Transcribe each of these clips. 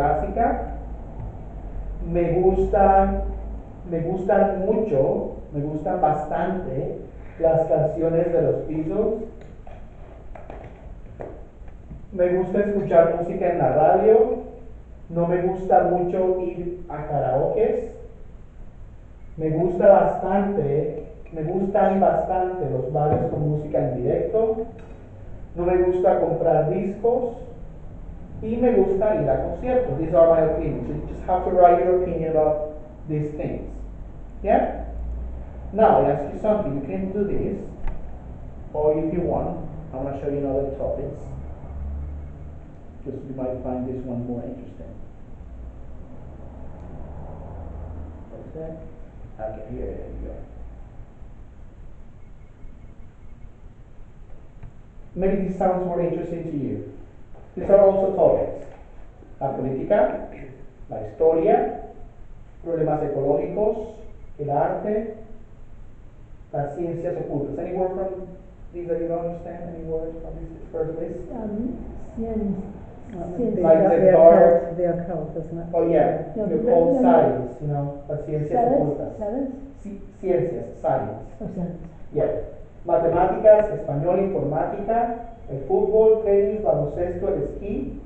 clásica. Me gustan bastante las canciones de los Beatles. Me gusta escuchar música en la radio. No me gusta mucho ir a karaokes. Me gustan bastante los bares con música en directo. No me gusta comprar discos. Y me gusta ir a conciertos. These are my opinions. So you just have to write your opinion about these things. Yeah? Now I ask you something. You can do this. Or if you want, I'm going to show you another topics. Because you might find this one more interesting. What's that? Okay, here you go. Maybe this sounds more interesting to you. These are also topics. La política, la historia, problemas ecológicos, el arte, las ciencias ocultas. Any word from these that you don't understand? Any word from this first list? Like the dark, the occult, isn't it? Oh yeah, No, the occult science, you know, las ciencias ocultas. Ciencias, science. Oh, science. Yeah. Matemáticas, español, informática, el fútbol, tenis, baloncesto, el esquí,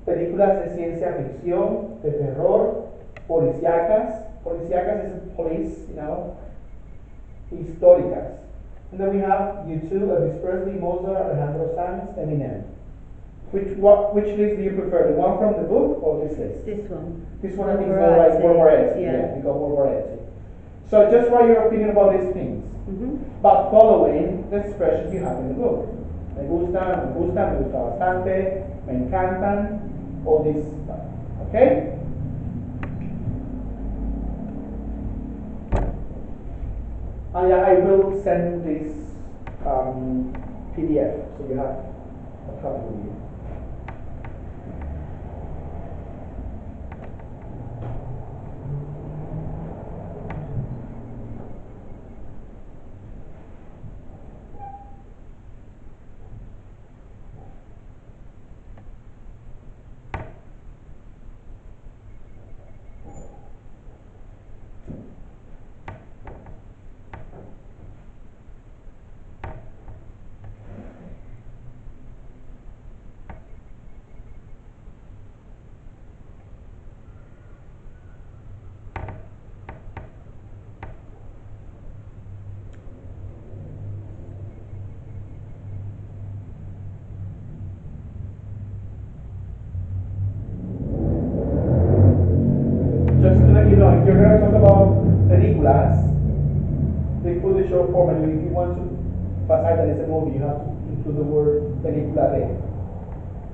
películas de ciencia ficción, de terror, policíacas is police, you know, históricas. And then we have U2, Elvis Presley, Mozart, Alejandro Sanz, Eminem. Which list do you prefer, the one from the book or this list? This one. This one I think is more like more variety. Yeah, we got more variety. So just write your opinion about these things. But following the expressions you have in the book. Me gusta bastante, me encantan, all this stuff. Okay? I will send this PDF so you have a copy with you. Just to let you know, if you're going to talk about películas, they put the short form, and if you want to pasar that it's a movie, you have to include the word película de.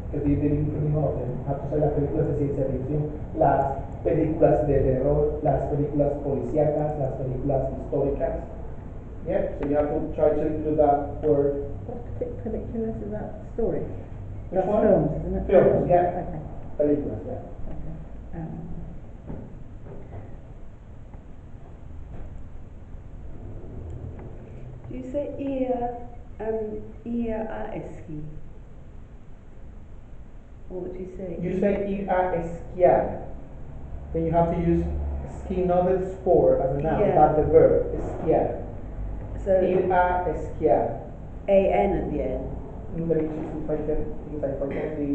Because they didn't include all of them. You have to say las películas de ciencia ficción, las películas de terror, las películas policíacas, las películas históricas. Yeah, so you have to try to include that word. What particular is that story? Which That's one? films, isn't it? Films, yeah. Okay. Películas, yeah. Okay. Do you say ir a esquí? Or what do you say? You say ir a esquiar. Then you have to use ski, not the sport as a noun, Yeah. but the verb, esquiar. So Ir a esquiar. A-N at the end. Let me see if I can, because I forgot the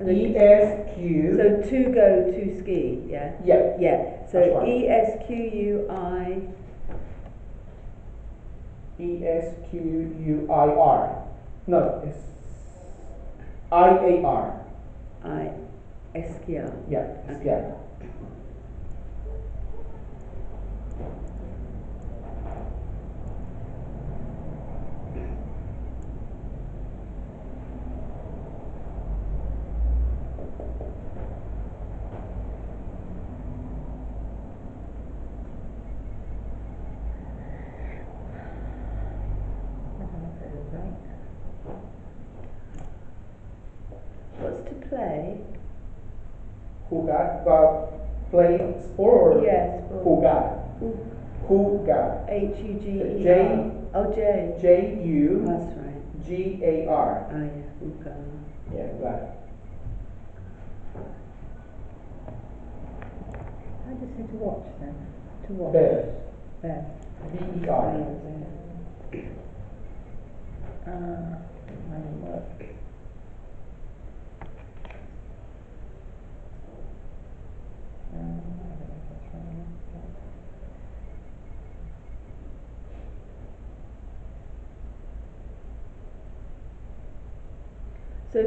And then E-S-Q. So to go to ski, yeah? Yeah. Yeah. So That's right. E-S-Q-U-I. E-S-Q-U-I-R. No, it's I-A-R. Esquiar. Yeah, esquiar. What's to play? Jugar, play sport or Yes. Well, jugar? Jugar. H-U-G-E-R. J- Oh, J. J-U. That's right. G-A-R. Oh, yeah. Jugar. Yeah, jugar. say to watch then? To watch. Ver. There. V-E-R. Doesn't work. I don't know if that's right or not. So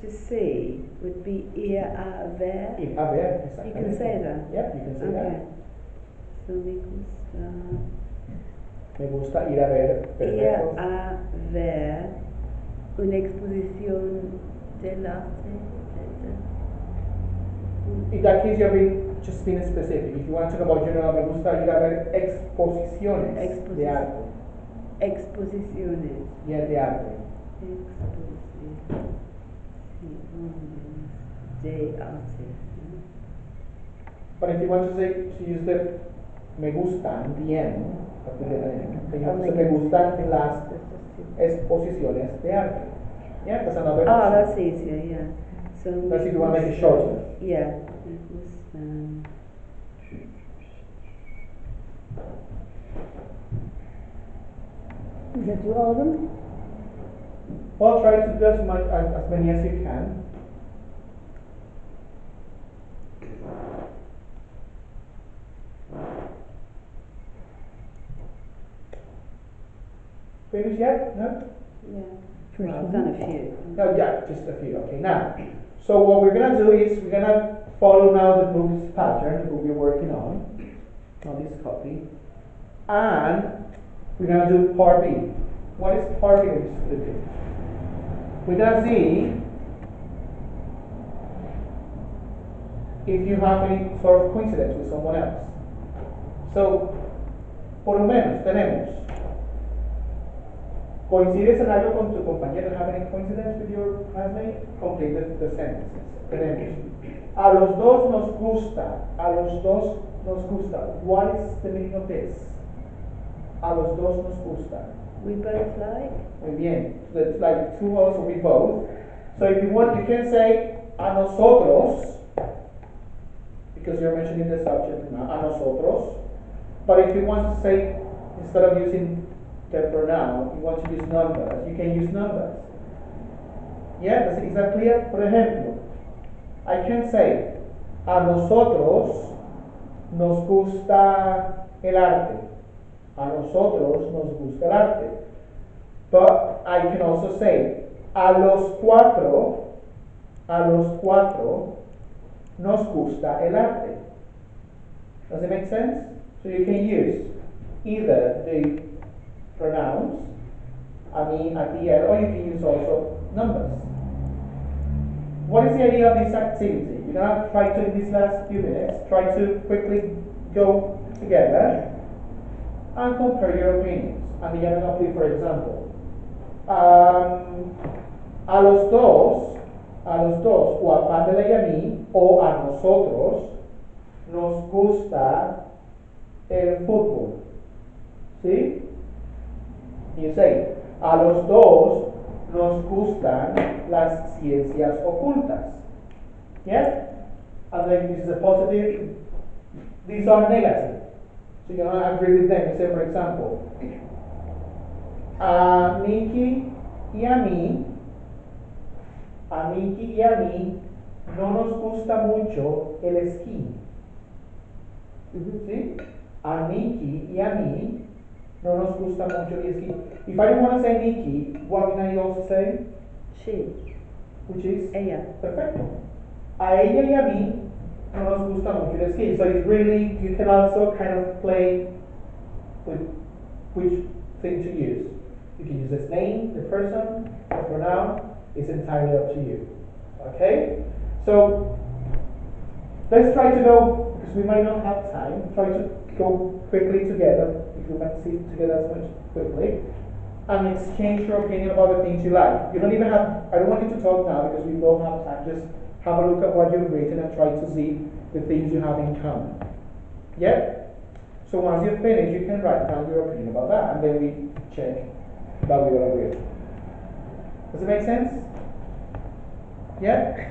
to see would be ir a ver. Ir a ver, You exactamente. can say that. Yep, you can say Okay. that. So me gusta Me gusta ir a ver. ir Perfecto. a ver una exposición del arte. In that case, you're just being specific. If you want to talk about general, me gusta ir a ver exposiciones de arte. Exposiciones. Yeah, de arte. Exposiciones de arte. But if you want to use the me gustan bien, then you have to say me gustan las exposiciones de arte. Yeah, that's another Ah, option. that's easier, yeah. So That's if you want to make it shorter. Yeah. Me gustan. Is that do all of them? Well, try to do as many as you can. Finished yet? No? Yeah. First Well, I've one. done a few. No, yeah, just a few. Okay, now, so what we're gonna do is we're gonna follow now the book's pattern, the book we're working on this copy, and we're gonna do part B. What is part B of this splitting? We're gonna see if you have any sort of coincidence with someone else. So, por lo menos tenemos. ¿Coincides en algo con tu compañero? Have any coincidence with your classmate? Complete the sentences. Tenemos. A los dos nos gusta. A los dos nos gusta. What is the meaning of this? A los dos nos gusta. We both like. Muy bien. So it's like two also we both. So if you want, you can say a nosotros, because you're mentioning the subject now, a nosotros. But if you want to say, instead of using the pronoun, you want to use numbers, you can use numbers. Yeah, is that clear? Por ejemplo, I can say, a nosotros nos gusta el arte. A nosotros nos gusta el arte. But I can also say, a los cuatro nos gusta el arte. Does it make sense? So you can use either the pronouns, a mí, a ti, él, or you can use also numbers. What is the idea of this activity? You're going to try to, in these last few minutes, try to quickly go together and compare your opinions. I mean, I'm going to for example, a los dos, o a Pamela y a mí, o a nosotros, nos gusta el fútbol. ¿Sí? You say, a los dos nos gustan las ciencias ocultas. Yeah? And then this is a positive, these are negative. So you're going to agree with them. You say, for example, a Miki y a mí no nos gusta mucho el esquí. ¿Sí? A Miki y a mí no nos gusta mucho el esquí. If I don't want to say Miki, what can I also say? She. Which is? Ella. Perfecto. A ella y a mí no nos gusta mucho el esquí. So it's really, you can also kind of play with which thing to use. You can use this name, the person, the pronoun. It's entirely up to you. Okay? So let's try to go, because we might not have time, try to go quickly together, if we might see together as much quickly, and exchange your opinion about the things you like. You don't even have, I don't want you to talk now because we don't have time. Just have a look at what you've written and try to see the things you have in common. Yeah? So once you've finished, you can write down your opinion about that, and then we check that we all agree. Does it make sense? Yeah?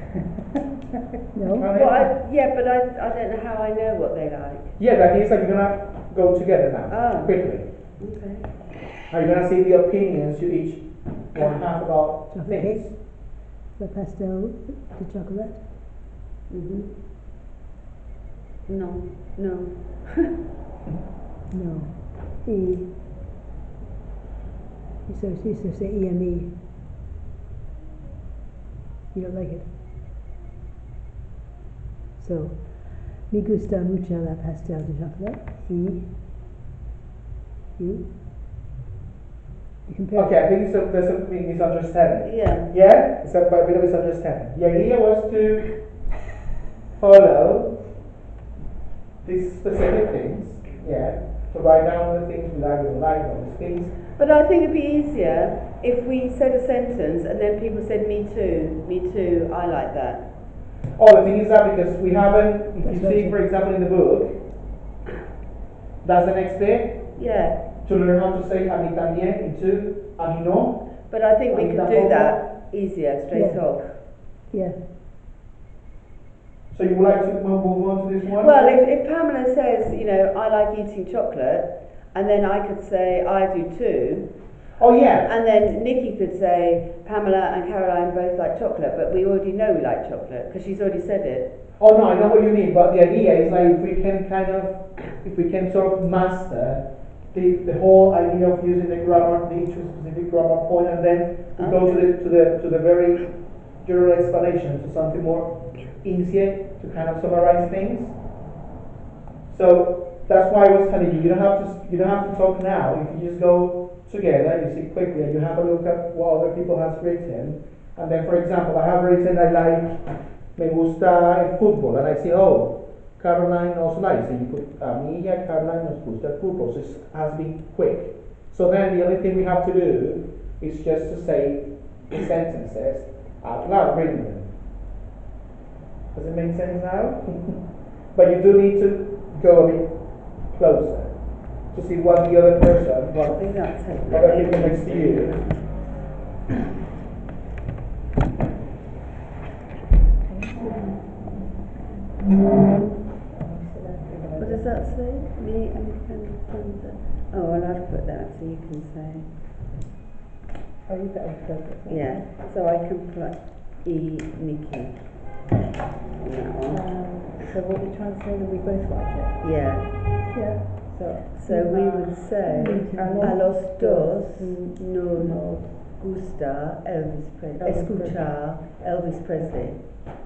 No? Okay. Well, yeah, but I don't know how I know what they like. Yeah, the idea is that you're gonna go together now, Oh. quickly. Okay. Are you gonna see the opinions you each one have about Chocolate things? cake? The pastel, the chocolate? Mhm. No. No. No. E. So she used to say EME. You don't like it? So, me gusta mucho la pastel de chocolate. E. You? You compare. Okay, I think there's a misunderstanding. Yeah. Yeah? It's a bit of misunderstanding. The idea was to follow these specific things, yeah, to write down the things we like, we don't like, all these things. But I think it'd be easier if we said a sentence and then people said me too, I like that. Oh, the thing is that because we haven't, if you That's see, right. for example, in the book, that's the next bit, Yeah. to learn how to say a mí también, y tú, a mí no. But I think we I mean, could that do that easier, straight Yeah. off. Yeah. So you would like to move on to this one? Well, if Pamela says, you know, I like eating chocolate, and then I could say, I do too, Oh yeah. and then Nikki could say, Pamela and Caroline both like chocolate, but we already know we like chocolate, because she's already said it. Oh no, I know what you mean, but the idea is like if we can if we can sort of master the whole idea of using the grammar, each specific grammar point, and then we go to the very general explanation, to something more easier to kind of summarize things. So that's why I was telling you, you don't have to talk now. If you just go together, you see quickly, and you have a look at what other people have written, and then, for example, I have written I like me gusta el fútbol, and I say, oh, Caroline also likes it. You put a mí y a Caroline nos gusta el fútbol, so it has been quick. So then the only thing we have to do is just to say the sentences out loud, reading them. Does it make sense now? But you do need to go a bit closer to see what the other person, what other people next to you. What does that say? Me and Pamela. Oh, well, I'll put that so you can say. Oh, you better focus. Yeah, so I can put E, Nikki. On that one. So what we're trying to say that we both like it. Yeah. Yeah. So we would say, a los dos nos gusta escuchar Elvis Presley.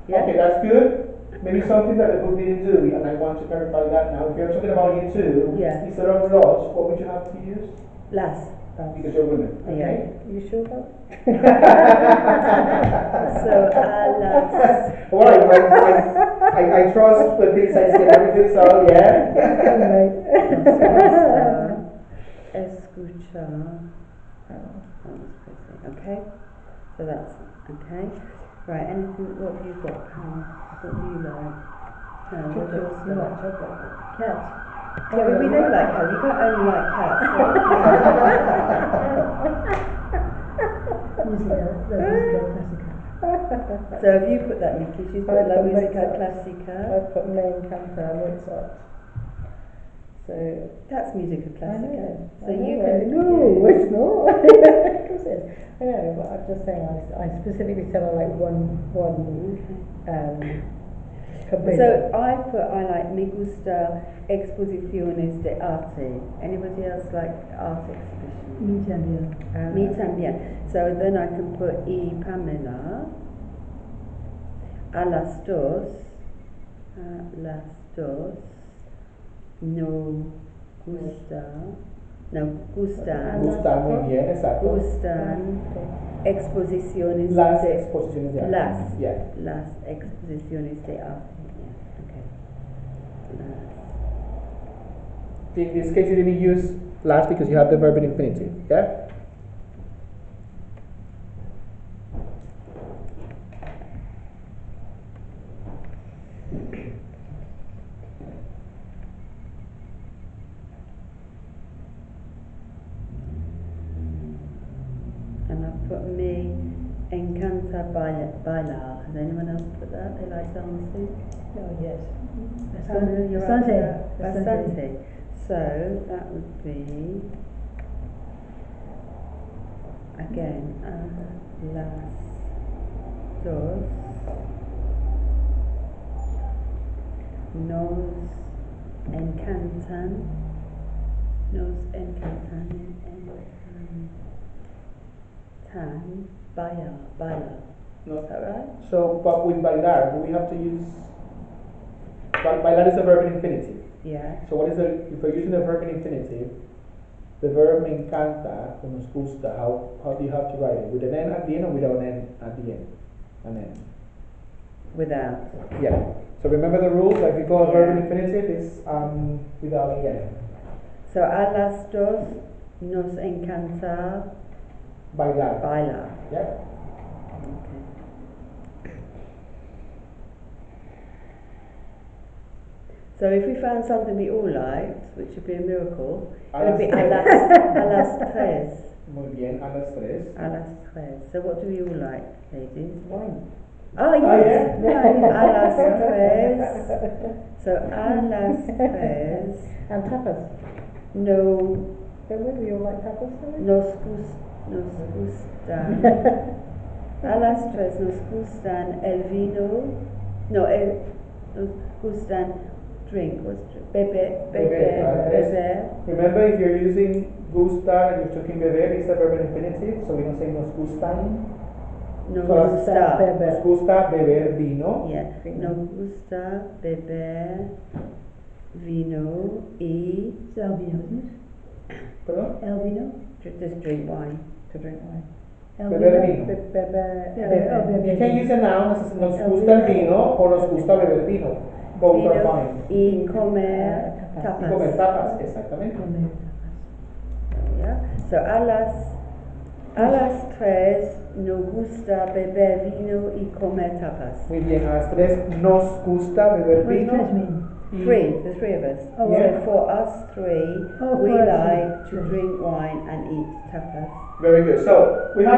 Yeah? Okay, that's good. Maybe something that the book didn't do, and I want to clarify that now. If you're talking about you too, Yeah. instead of los, what would you have to use? Las. Because you're women. Okay. Yeah. You sure about So a las. Well, I trust the things I say and everything, so yeah. Escuchar. Okay, so that's okay. Right, anything, what have you got, Pam? What do you like? No, what's yours? You like chocolate? Cat. Yeah, but we know like cats. You can't only like cats. Musica classica. So have you put that, Nikki? She's put La Musica Classica. I've put me encanta Mozart. So That's Musica Classica. So I you know can. it. No, it's not. Of course it is. I know, but I'm just saying. I specifically said I like one. So I like Me Gusta Exposiciones de Arte. Anybody else like art exhibitions? Me también. Me también. So then I can put E Pamela. A las dos. No gustan. Gustan muy bien, exacto. Gustan exposiciones Las de exposiciones de arte. las Yeah. las exposiciones de arte. Yeah, okay. In this case, you didn't use last because you have the verb in infinitive. Yeah. And I put me encanta bailar. Has anyone else put that? They like dancing? Oh, yes. Sandra, you're up for Bastante. that? Bastante. So that would be again las dos nos encantan tan bailar. No. Is that right? So, but with bailar, do we have to use, bailar is a verb in infinitive. Yeah. So what is if we're using the verb in infinitive, the verb me encanta o nos gusta, how do you have to write it? With an N at the end or without an N at the end? An N. Without. Yeah. So remember the rules, like we call a verb in Yeah. infinitive, it's without the N. So a las dos nos encanta Bailar. bailar. Yeah. Okay. So if we found something we all liked, which would be a miracle, it would be a las tres. Muy bien, a las tres. A las tres. So what do we all like, ladies? Wine. Oh Oh, yes, yeah. a las tres. So a las tres. And tapas. No, Don't we all like tapas, don't we? nos gustan. A las tres nos gustan el vino. No, nos gustan drink. What's drink? Beber. Remember, if you're using gusta and you're talking beber, it's a verb in infinitive, so we don't say nos gustan. Nos So that's gusta. Nos gusta beber vino. Yeah. Nos gusta beber vino y It's el vino, isn't it? Pardon? El vino? just drink wine. To drink wine. El Beber vino. Beber. You can use a noun as nos gusta el vino or nos gusta beber vino. Both are fine. Y comer Y tapas. comer tapas, exactamente. Yeah. So a las tres nos gusta beber vino y comer tapas. Muy bien, a las tres nos gusta beber What does vino. tres mean? Three, the three of us. Oh, So yeah. for us three, Oh, we for us like three. to drink wine and eat tapas. Very good. So we just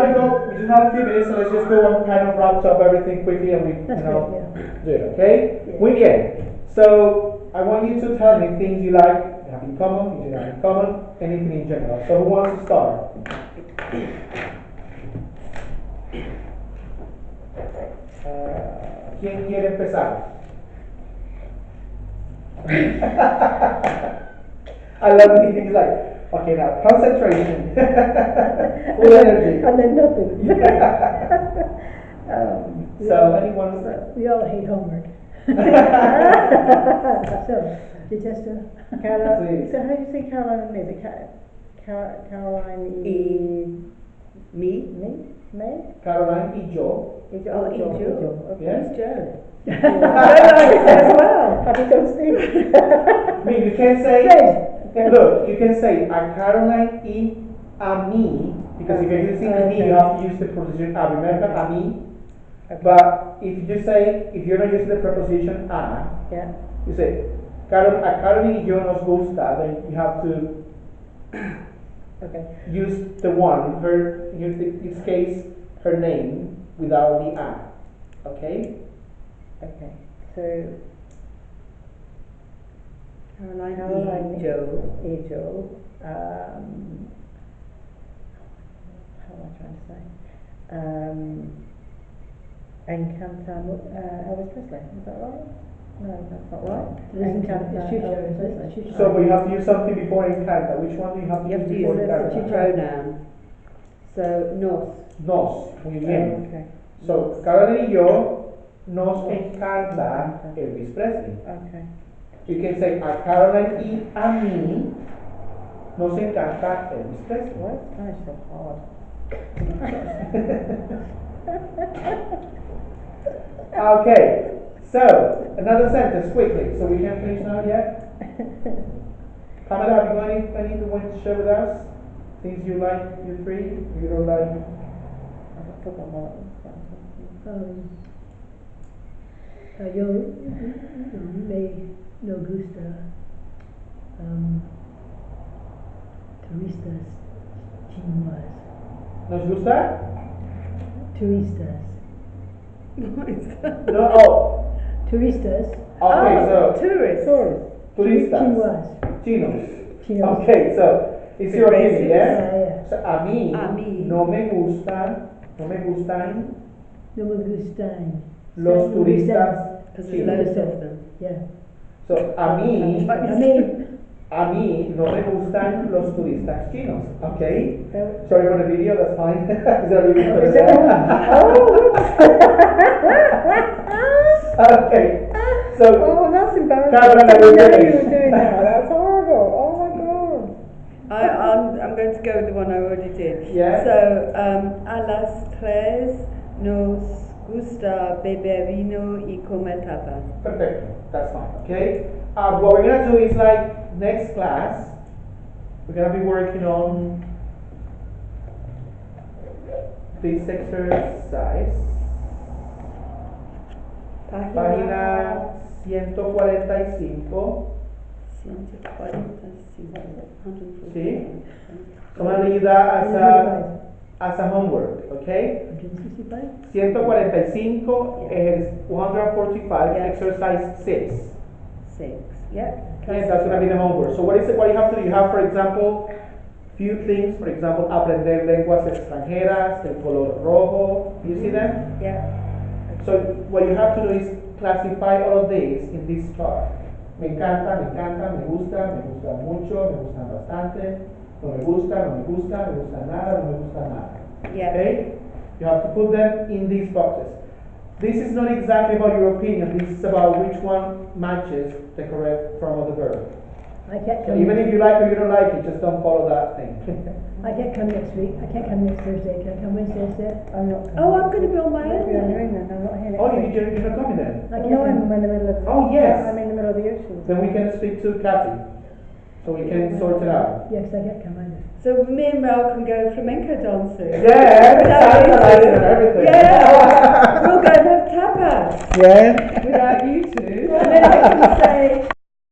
have a few minutes, so let's just go and kind of wrap up everything quickly and we That's good, yeah. do it, okay? Yeah. Muy bien. So I want you to tell me things you like, have in common, you do not have in common, anything in general. So who wants to start? ¿Quién quiere empezar? I love these things like, okay, now concentration, full energy. And then nothing. So anyone? We all hate homework. So, Detesta. Sí. So how do you say Caroline is it Caroline Me? May? Caroline y yo. Oh, Ijo. Okay. Yes. Joe. As well. Happy Thursday. I mean, you can say, Fred. look, you can say a Caroline y a mí, because if you're using me, you have to use the preposition a. Remember, a mí? Okay. But if you just say, if you're not using the preposition a, Yeah. you say, a Caroline y yo nos gusta, then you have to Okay. use the one, her, in this case, her name, without the a. Okay? Okay. So Caroline Caroline Joe. Ijo. How am I trying to say? Encanta Elvis Presley. Is that right? No, that's not right. Encanta Elvis Presley. So we have to use something before encanta. Which one do you have to You have use to before use encanta? the pronoun. So, nos. Nos, muy bien. Okay. So, Caroline y yo nos encanta Elvis Presley. Okay. You can say a Caroline y a mí nos encanta Elvis Presley. Why is Spanish so hard? Okay, so another sentence quickly, so we can finish now yet. Pamela, have you got anything you want to share with us? Things you like, you three, you don't like? I forgot what Yo no gusta turistas chinos. ¿Nos gusta? Turistas No, oh, Turistas. okay, so, tourists. turistas, Chihuas. chinos. Chinos. Okay, so, it's your opinion, Racist. yes? Yeah. So, a mí, A mí. no me gustan No me gustan. los No me turistas Because there's chinos. loads of them. Yeah. So, a mí, I mean, no me gustan los turistas chinos, okay? That- Sorry for the video, that's fine. Is that really Is Okay, so, Oh, that's embarrassing. Caroline, I I will didn't know finish. you were doing that. That's horrible. Oh my god. I'm going to go with the one I already did. Yeah. So, a las tres nos gusta beber vino y comer tapas. perfect, that's fine, okay? What we're gonna do is like, next class, we're gonna be working on this exercise. Página 145. 145. Sí. I'm gonna leave that as a homework, okay? 165? 145 is 145, Yeah. exercise 6. 6. Yeah. Okay, that's gonna be the homework. So what is it? What you have to do? You have, for example, few things. For example, aprender lenguas extranjeras, el color rojo. You see them? Yeah. So what you have to do is classify all of these in this chart. Me encanta, me gusta mucho, me gusta bastante, no me gusta nada, no me gusta nada. Yeah. Okay? You have to put them in these boxes. This is not exactly about your opinion, this is about which one matches the correct form of the verb. I can't So come. even if you like or you don't like it, just don't follow that thing. I can't come next week. I can't come next Thursday. Can I come Wednesday instead? I'm not coming. Oh, I'm going to be on my Maybe own I'm then. doing that. I'm not here next Oh, week. you're not coming then? I Oh, can't no, come. I'm in the middle of. Oh, yes. I'm in the middle of the ocean. Then we can speak to Kathy, so we can sort it out. Yes, I can't come either. So me and Mel can go flamenco dancing. Yeah, Without salsa eating. and everything. Yeah. We'll go and have tapas. Yeah.